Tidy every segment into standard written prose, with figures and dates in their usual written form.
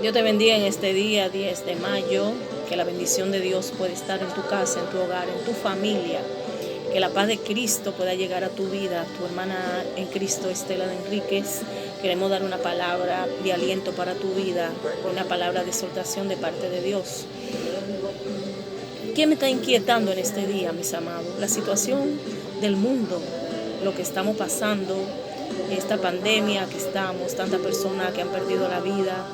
Dios te bendiga en este día, 10 de mayo. Que la bendición de Dios pueda estar en tu casa, en tu hogar, en tu familia. Que la paz de Cristo pueda llegar a tu vida. Tu hermana en Cristo, Estela de Enríquez. Queremos dar una palabra de aliento para tu vida, una palabra de exhortación de parte de Dios. ¿Qué me está inquietando en este día, mis amados? La situación del mundo, lo que estamos pasando, esta pandemia que estamos, tantas personas que han perdido la vida,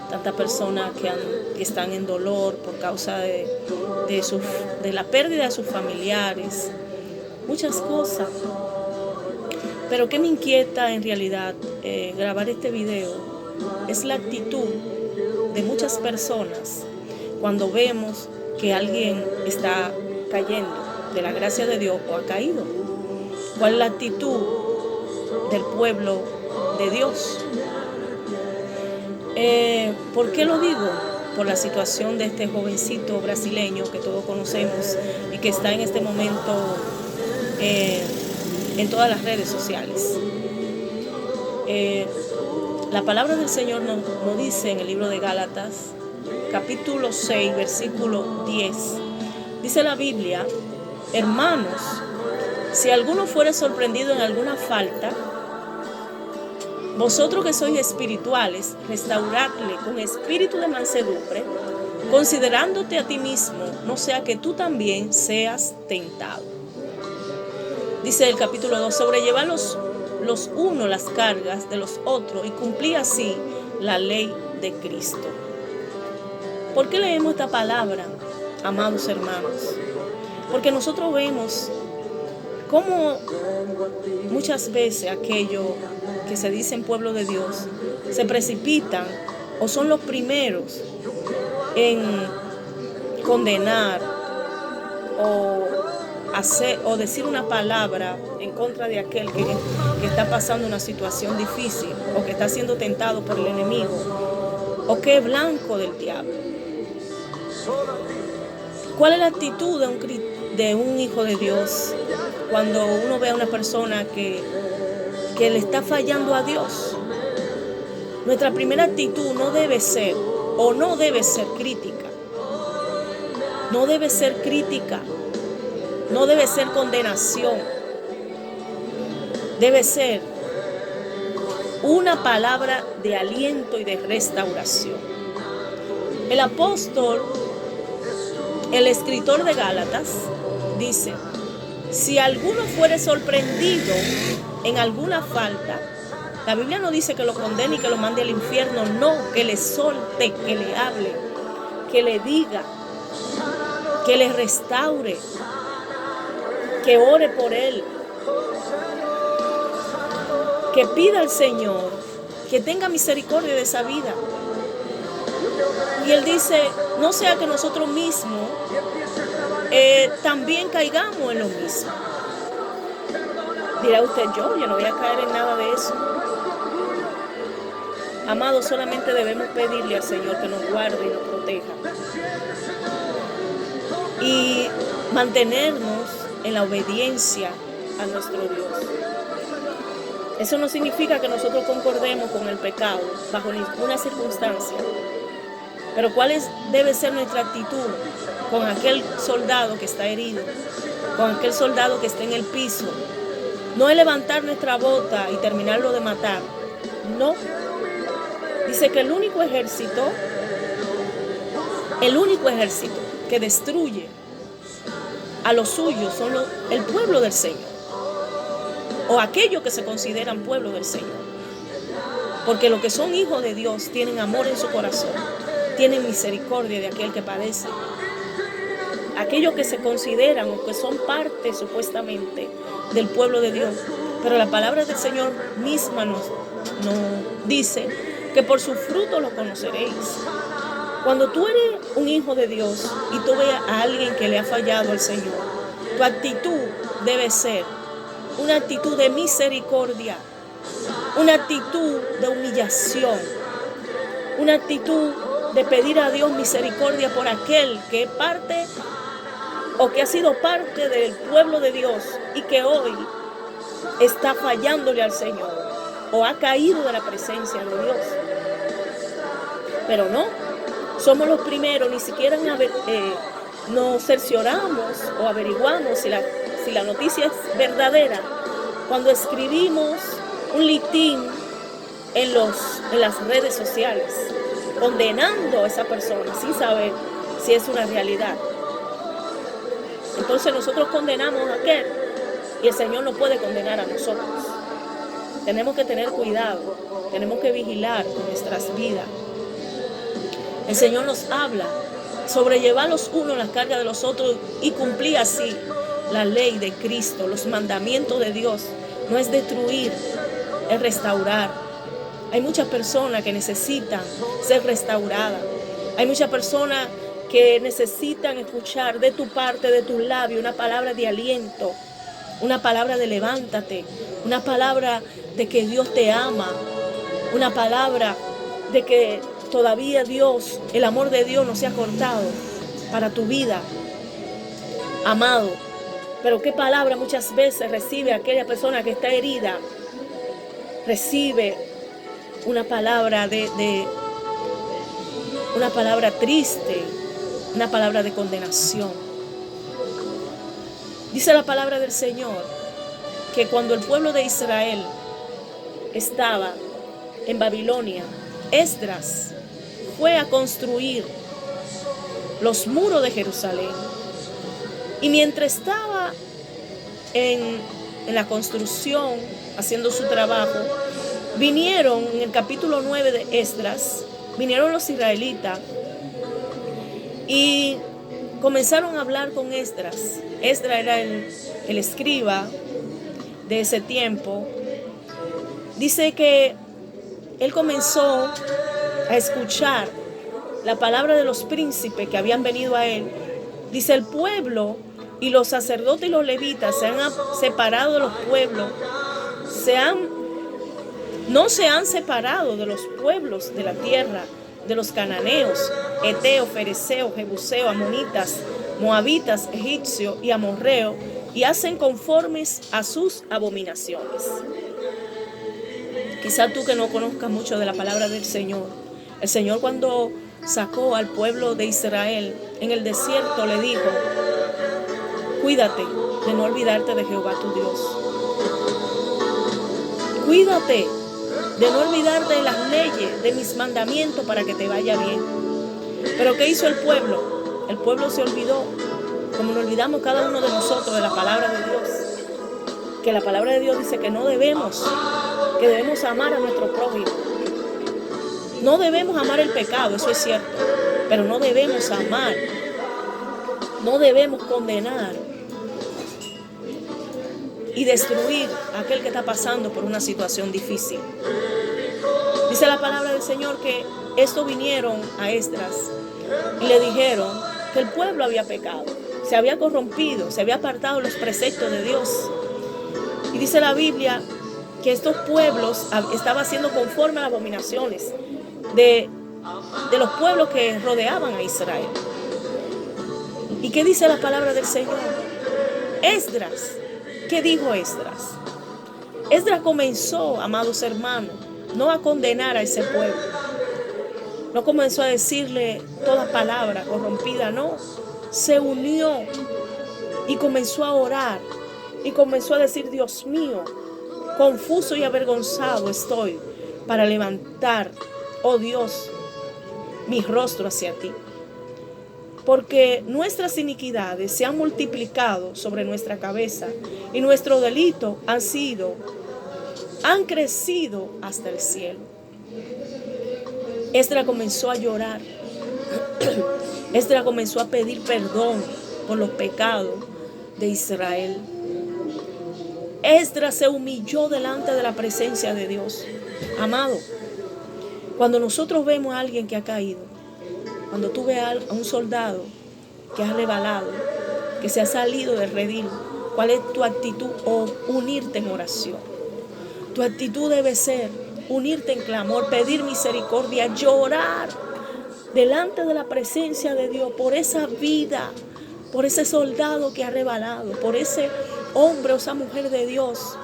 tantas personas que están en dolor por causa de la pérdida de sus familiares, muchas cosas. Pero ¿qué me inquieta en realidad grabar este video? Es la actitud de muchas personas cuando vemos que alguien está cayendo de la gracia de Dios o ha caído. ¿Cuál es la actitud del pueblo de Dios? ¿Por qué lo digo? Por la situación de este jovencito brasileño que todos conocemos y que está en este momento en todas las redes sociales. La palabra del Señor nos dice en el libro de Gálatas, capítulo 6, versículo 10. Dice la Biblia: hermanos, si alguno fuera sorprendido en alguna falta, vosotros que sois espirituales, restauradle con espíritu de mansedumbre, considerándote a ti mismo, no sea que tú también seas tentado. Dice el capítulo 2, sobrellevar los unos las cargas de los otros y cumplir así la ley de Cristo. ¿Por qué leemos esta palabra, amados hermanos? Porque nosotros vemos cómo muchas veces aquellos que se dicen pueblo de Dios se precipitan o son los primeros en condenar o decir una palabra en contra de aquel que está pasando una situación difícil o que está siendo tentado por el enemigo o que es blanco del diablo. ¿Cuál es la actitud de un hijo de Dios cuando uno ve a una persona que le está fallando a Dios? Nuestra primera actitud no debe ser crítica. No debe ser crítica. No debe ser condenación. Debe ser una palabra de aliento y de restauración. El apóstol, el escritor de Gálatas, dice: si alguno fuere sorprendido en alguna falta, la Biblia no dice que lo condene y que lo mande al infierno, no, que le solte, que le hable, que le diga, que le restaure, que ore por él, que pida al Señor que tenga misericordia de esa vida. Y él dice, no sea que nosotros mismos también caigamos en lo mismo. Dirá usted, yo no voy a caer en nada de eso. Amados, solamente debemos pedirle al Señor que nos guarde y nos proteja. Y mantenernos en la obediencia a nuestro Dios. Eso no significa que nosotros concordemos con el pecado bajo ninguna circunstancia. Pero ¿cuál debe ser nuestra actitud con aquel soldado que está herido, con aquel soldado que está en el piso? No es levantar nuestra bota y terminarlo de matar. No. Dice que el único ejército que destruye a los suyos son el pueblo del Señor, o aquellos que se consideran pueblo del Señor. Porque los que son hijos de Dios tienen amor en su corazón, tienen misericordia de aquel que padece. Aquellos que se consideran o que son parte supuestamente del pueblo de Dios. Pero la palabra del Señor misma nos dice que por su fruto lo conoceréis. Cuando tú eres un hijo de Dios y tú veas a alguien que le ha fallado al Señor, tu actitud debe ser una actitud de misericordia, una actitud de humillación, una actitud de pedir a Dios misericordia por aquel que es parte o que ha sido parte del pueblo de Dios y que hoy está fallándole al Señor o ha caído de la presencia de Dios. Pero no, somos los primeros, ni siquiera nos cercioramos o averiguamos si la noticia es verdadera. Cuando escribimos un litín en las redes sociales, condenando a esa persona sin saber si es una realidad. Entonces nosotros condenamos a aquel y el Señor no puede condenar a nosotros. Tenemos que tener cuidado, tenemos que vigilar con nuestras vidas. El Señor nos habla sobre llevar los unos las cargas de los otros y cumplir así la ley de Cristo, los mandamientos de Dios. No es destruir, es restaurar. Hay muchas personas que necesitan ser restauradas. Hay muchas personas que necesitan escuchar de tu parte, de tus labios, una palabra de aliento, una palabra de levántate, una palabra de que Dios te ama, una palabra de que todavía Dios, el amor de Dios no se ha cortado para tu vida, amado. Pero qué palabra muchas veces recibe aquella persona que está herida. Recibe una palabra una palabra triste, una palabra de condenación. Dice la palabra del Señor que cuando el pueblo de Israel estaba en Babilonia, Esdras fue a construir los muros de Jerusalén. Y mientras estaba en la construcción, haciendo su trabajo, vinieron en el capítulo 9 de Esdras, vinieron los israelitas y comenzaron a hablar con Esdras. Esdras era el escriba de ese tiempo. Dice que él comenzó a escuchar la palabra de los príncipes que habían venido a él. Dice, el pueblo y los sacerdotes y los levitas se han separado de los pueblos, no se han separado de los pueblos de la tierra, de los cananeos, heteos, fereceos, jebuseos, amonitas, moabitas, egipcios y amorreos, y hacen conformes a sus abominaciones. Quizá tú que no conozcas mucho de la palabra del Señor, el Señor cuando sacó al pueblo de Israel en el desierto le dijo, cuídate de no olvidarte de Jehová tu Dios. Cuídate de no olvidarte de las leyes, de mis mandamientos para que te vaya bien. Pero ¿qué hizo el pueblo? El pueblo se olvidó, como nos olvidamos cada uno de nosotros de la palabra de Dios. Que la palabra de Dios dice que que debemos amar a nuestro prójimo. No debemos amar el pecado, eso es cierto, pero no debemos amar, no debemos condenar y destruir a aquel que está pasando por una situación difícil. Dice la palabra del Señor que estos vinieron a Esdras y le dijeron que el pueblo había pecado, se había corrompido, se había apartado de los preceptos de Dios. Y dice la Biblia que estos pueblos estaban siendo conforme a las abominaciones de los pueblos que rodeaban a Israel. ¿Y qué dice la palabra del Señor? Esdras, ¿qué dijo Esdras? Esdras comenzó, amados hermanos, no a condenar a ese pueblo. No comenzó a decirle toda palabra corrompida, no. Se unió y comenzó a orar y comenzó a decir, Dios mío, confuso y avergonzado estoy para levantar, oh Dios, mi rostro hacia ti. Porque nuestras iniquidades se han multiplicado sobre nuestra cabeza y nuestros delitos han crecido hasta el cielo. Esdras comenzó a llorar. Esdras comenzó a pedir perdón por los pecados de Israel. Esdras se humilló delante de la presencia de Dios. Amado, cuando nosotros vemos a alguien que ha caído, cuando tú ves a un soldado que ha rebalado, que se ha salido del redil, ¿cuál es tu actitud? O unirte en oración. Tu actitud debe ser unirte en clamor, pedir misericordia, llorar delante de la presencia de Dios por esa vida, por ese soldado que ha rebalado, por ese hombre o esa mujer de Dios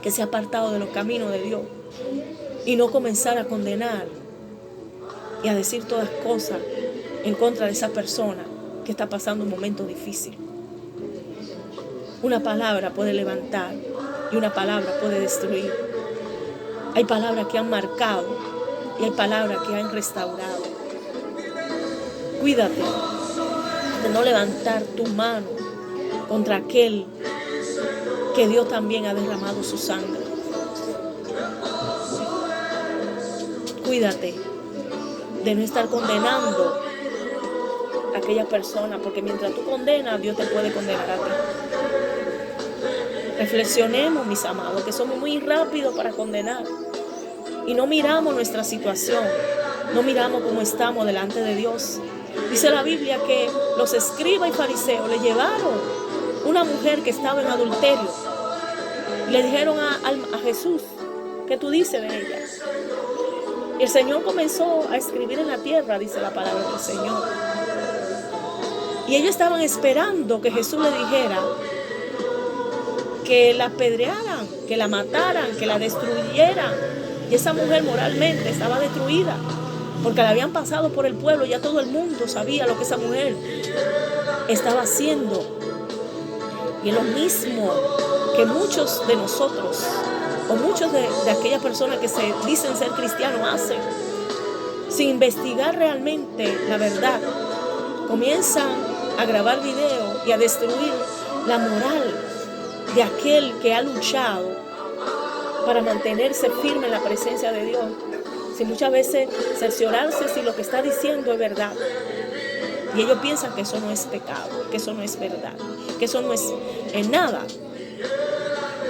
que se ha apartado de los caminos de Dios, y no comenzar a condenar y a decir todas cosas en contra de esa persona que está pasando un momento difícil. Una palabra puede levantar y una palabra puede destruir. Hay palabras que han marcado y hay palabras que han restaurado. Cuídate de no levantar tu mano contra aquel que Dios también ha derramado su sangre. Cuídate de no estar condenando a aquella persona, porque mientras tú condenas, Dios te puede condenar a ti. Reflexionemos, mis amados, que somos muy rápidos para condenar y no miramos nuestra situación, no miramos cómo estamos delante de Dios. Dice la Biblia que los escribas y fariseos le llevaron una mujer que estaba en adulterio y le dijeron a Jesús, ¿qué tú dices de ella? Y el Señor comenzó a escribir en la tierra, dice la palabra del Señor. Y ellos estaban esperando que Jesús le dijera que la apedrearan, que la mataran, que la destruyeran. Y esa mujer moralmente estaba destruida, porque la habían pasado por el pueblo, ya todo el mundo sabía lo que esa mujer estaba haciendo. Y es lo mismo que muchos de nosotros, o muchos de aquellas personas que se dicen ser cristianos hacen, sin investigar realmente la verdad. Comienzan a grabar videos y a destruir la moral de aquel que ha luchado para mantenerse firme en la presencia de Dios, sin muchas veces cerciorarse si lo que está diciendo es verdad. Y ellos piensan que eso no es pecado, que eso no es verdad, que eso no es en nada.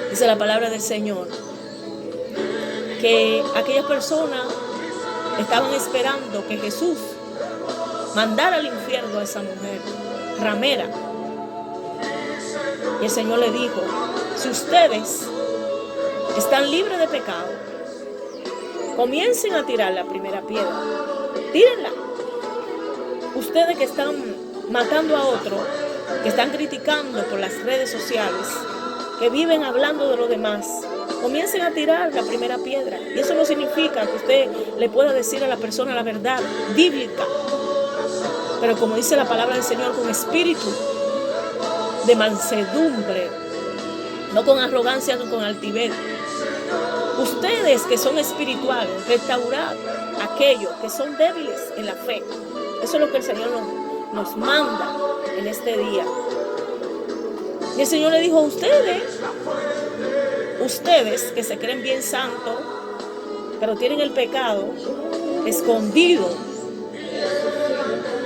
Dice la palabra del Señor que aquellas personas estaban esperando que Jesús mandara al infierno a esa mujer ramera. Y el Señor le dijo, si ustedes están libres de pecado, comiencen a tirar la primera piedra. Tírenla. Ustedes que están matando a otro, que están criticando por las redes sociales, que viven hablando de los demás, comiencen a tirar la primera piedra. Y eso no significa que usted le pueda decir a la persona la verdad bíblica, pero como dice la palabra del Señor, con espíritu de mansedumbre, no con arrogancia, no con altivez. Ustedes que son espirituales, restaurar a aquellos que son débiles en la fe. Eso es lo que el Señor nos manda en este día. Y el Señor le dijo a ustedes que se creen bien santos, pero tienen el pecado escondido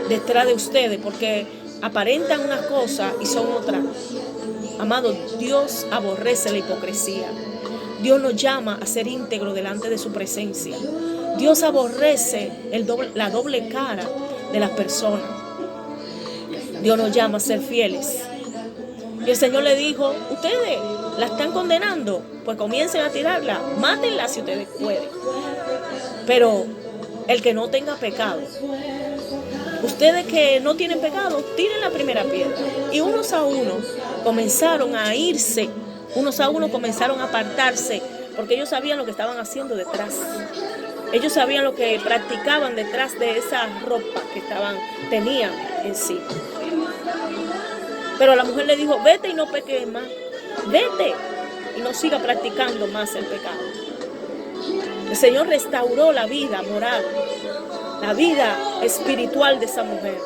detrás de ustedes, porque aparentan una cosa y son otra. Amado, Dios aborrece la hipocresía. Dios nos llama a ser íntegro delante de su presencia. Dios aborrece la doble cara de las personas. Dios nos llama a ser fieles. Y el Señor le dijo, ustedes la están condenando, pues comiencen a tirarla, mátenla si ustedes pueden. Pero el que no tenga pecado, ustedes que no tienen pecado, tiren la primera piedra. Y unos a unos comenzaron a irse, unos a unos comenzaron a apartarse, porque ellos sabían lo que estaban haciendo detrás. Ellos sabían lo que practicaban detrás de esa ropa que tenían en sí. Pero la mujer le dijo, vete y no peques más. Vete y no siga practicando más el pecado. El Señor restauró la vida moral, la vida espiritual de esa mujer.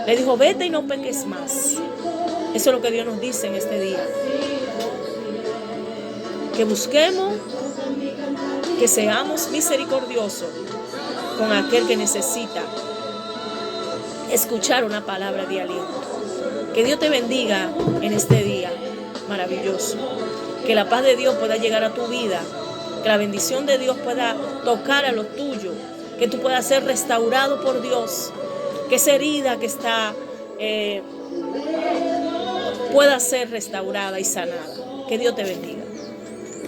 Le dijo, vete y no peques más. Eso es lo que Dios nos dice en este día. Que busquemos, que seamos misericordiosos con aquel que necesita escuchar una palabra de aliento. Que Dios te bendiga en este día maravilloso. Que la paz de Dios pueda llegar a tu vida. Que la bendición de Dios pueda tocar a lo tuyo. Que tú puedas ser restaurado por Dios. Que esa herida que está pueda ser restaurada y sanada. Que Dios te bendiga.